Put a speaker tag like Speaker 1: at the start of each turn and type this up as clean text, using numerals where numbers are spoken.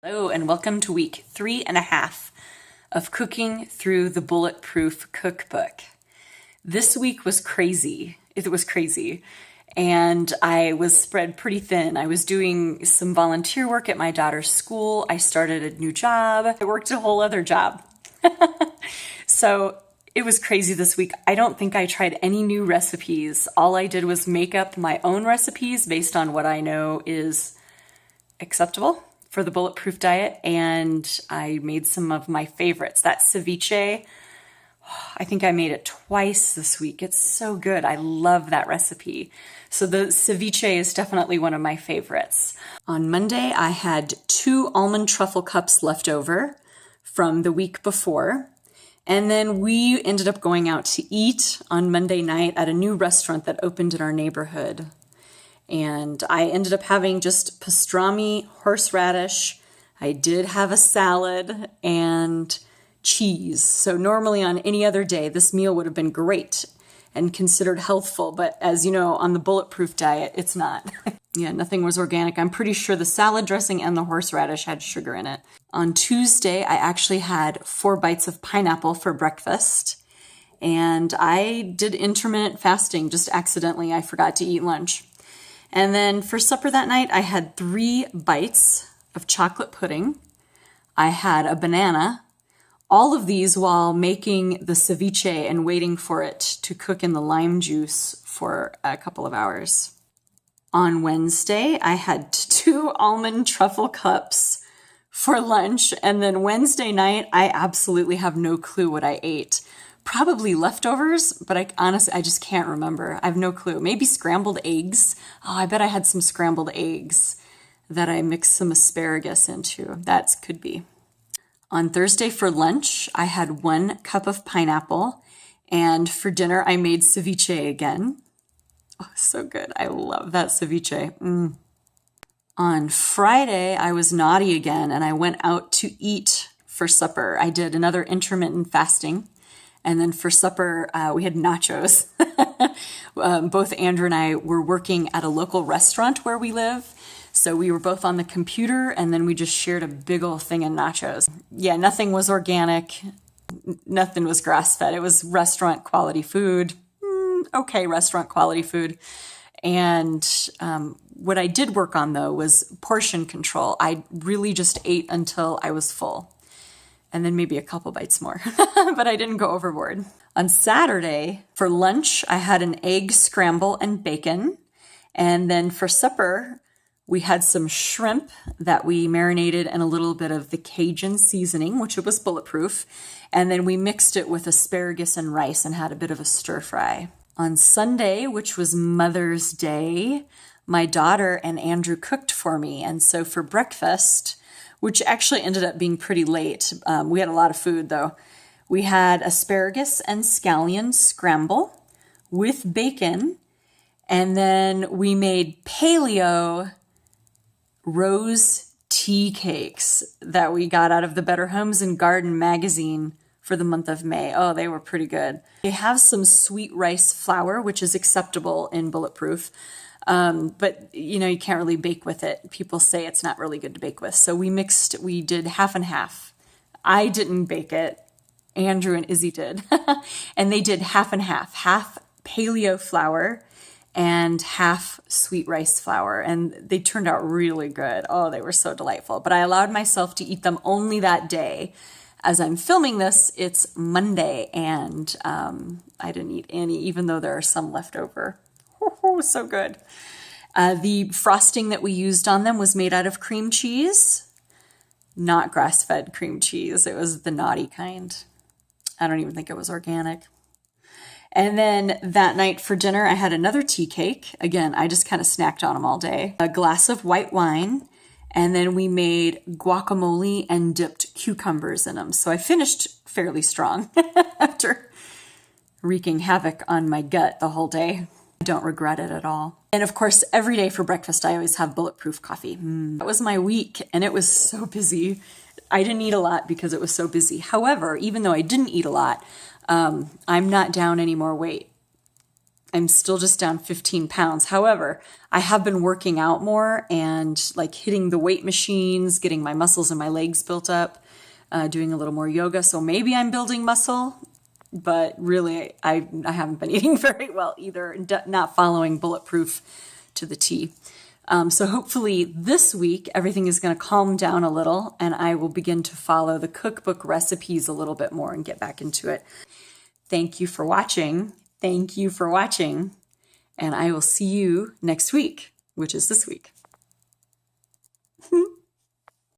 Speaker 1: Hello, and welcome to week 3.5 of cooking through the Bulletproof Cookbook. This week was crazy. It was crazy. And I was spread pretty thin. I was doing some volunteer work at my daughter's school. I started a new job. I worked a whole other job. So it was crazy this week. I don't think I tried any new recipes. All I did was make up my own recipes based on what I know is acceptable for the Bulletproof diet, and I made some of my favorites. That ceviche, I think I made it twice this week. It's so good. I love that recipe. So the ceviche is definitely one of my favorites. On Monday, I had 2 almond truffle cups left over from the week before. And then we ended up going out to eat on Monday night at a new restaurant that opened in our neighborhood. And I ended up having just pastrami, horseradish. I did have a salad and cheese. So normally on any other day, this meal would have been great and considered healthful. But as you know, on the Bulletproof diet, it's not. Yeah, nothing was organic. I'm pretty sure the salad dressing and the horseradish had sugar in it. On Tuesday, I actually had 4 bites of pineapple for breakfast. And I did intermittent fasting just accidentally. I forgot to eat lunch. And then for supper that night, I had 3 bites of chocolate pudding. I had a banana. All of these while making the ceviche and waiting for it to cook in the lime juice for a couple of hours. On Wednesday, I had 2 almond truffle cups for lunch. And then Wednesday night, I absolutely have no clue what I ate. Probably leftovers, but I just can't remember. I have no clue. Maybe scrambled eggs. Oh, I bet I had some scrambled eggs that I mixed some asparagus into. That could be. On Thursday for lunch, I had 1 cup of pineapple. And for dinner, I made ceviche again. Oh, so good. I love that ceviche. On Friday, I was naughty again, and I went out to eat for supper. I did another intermittent fasting. And then for supper, we had nachos. Both Andrew and I were working at a local restaurant where we live. So we were both on the computer, and then we just shared a big old thing of nachos. Yeah, nothing was organic. Nothing was grass-fed. It was restaurant quality food. Okay, restaurant quality food. And what I did work on, though, was portion control. I really just ate until I was full. And then maybe a couple bites more, but I didn't go overboard. On Saturday, for lunch, I had an egg scramble and bacon. And then for supper, we had some shrimp that we marinated in a little bit of the Cajun seasoning, which it was Bulletproof. And then we mixed it with asparagus and rice and had a bit of a stir fry. On Sunday, which was Mother's Day, my daughter and Andrew cooked for me. And so for breakfast, which actually ended up being pretty late. We had a lot of food, though. We had asparagus and scallion scramble with bacon, and then we made paleo rose tea cakes that we got out of the Better Homes and Garden magazine for the month of May. Oh, they were pretty good. They have some sweet rice flour, which is acceptable in Bulletproof. But you can't really bake with it. People say it's not really good to bake with. So we did half and half. I didn't bake it. Andrew and Izzy did. And they did half and half paleo flour and half sweet rice flour. And they turned out really good. Oh, they were so delightful. But I allowed myself to eat them only that day. As I'm filming this, it's Monday, and I didn't eat any, even though there are some left over. Oh, so good. The frosting that we used on them was made out of cream cheese, not grass-fed cream cheese. It was the naughty kind. I don't even think it was organic. And then that night for dinner, I had another tea cake. Again, I just kind of snacked on them all day. A glass of white wine, and then we made guacamole and dipped cucumbers in them. So I finished fairly strong after wreaking havoc on my gut the whole day. I don't regret it at all. And of course, every day for breakfast, I always have Bulletproof coffee. That was my week, and it was so busy. I didn't eat a lot because it was so busy. However, even though I didn't eat a lot, I'm not down any more weight. I'm still just down 15 pounds. However, I have been working out more and like hitting the weight machines, getting my muscles and my legs built up, doing a little more yoga. So maybe I'm building muscle, but really I haven't been eating very well either, not following Bulletproof to the T. So hopefully this week, everything is going to calm down a little and I will begin to follow the cookbook recipes a little bit more and get back into it. Thank you for watching. Thank you for watching. And I will see you next week, which is this week.